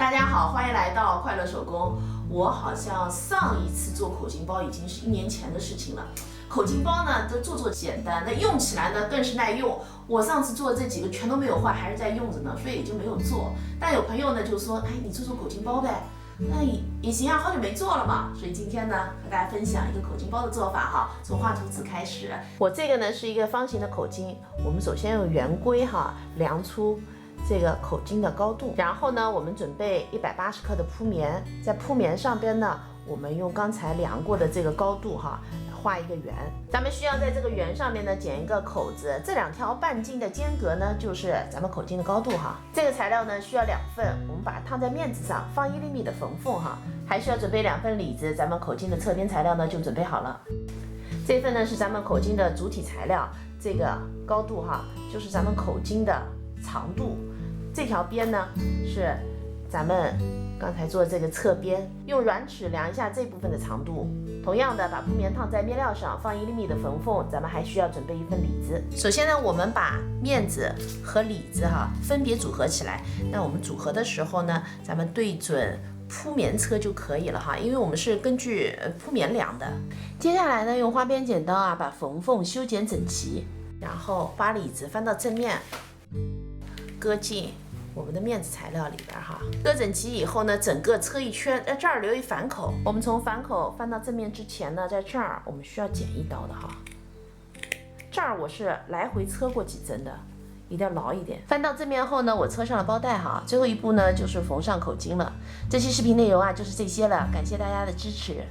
大家好，欢迎来到快乐手工。我好像上一次做口巾包已经是1年前的事情了。口巾包呢，都做简单，那用起来呢更是耐用。我上次做的这几个全都没有坏，还是在用着呢，所以也就没有做。但有朋友呢就说，哎，你做口巾包呗。那也行啊，好久没做了嘛，所以今天呢和大家分享一个口巾包的做法哈，从画图纸开始。我这个呢是一个方形的口巾，我们首先用圆规哈量出这个口巾的高度，然后呢我们准备180克的铺棉，在铺棉上边呢我们用刚才量过的这个高度哈画一个圆，咱们需要在这个圆上面呢剪一个口子，这2条半径的间隔呢就是咱们口巾的高度哈。这个材料呢需要2份，我们把它烫在面子上，放1厘米的缝缝哈，还需要准备2份里子，咱们口巾的侧边材料呢就准备好了。这份呢是咱们口巾的主体材料，这个高度哈就是咱们口巾的长度，这条边呢是咱们刚才做这个侧边，用软尺量一下这部分的长度。同样的，把铺棉烫在面料上，放1厘米的缝缝，咱们还需要准备1份里子。首先呢，我们把面子和里子分别组合起来。那我们组合的时候呢，咱们对准铺棉侧就可以了哈，因为我们是根据铺棉量的。接下来呢，用花边剪刀把缝缝修剪整齐，然后把里子翻到正面，搁进我们的面子材料里边哈，搁整齐以后呢，整个车一圈，在这儿留一反口。我们从反口翻到正面之前呢，在这儿我们需要剪1刀的哈。这儿我是来回车过几针的，一定要牢一点。翻到正面后呢，我车上了包带哈。最后一步呢，就是缝上口巾了。这期视频内容就是这些了，感谢大家的支持。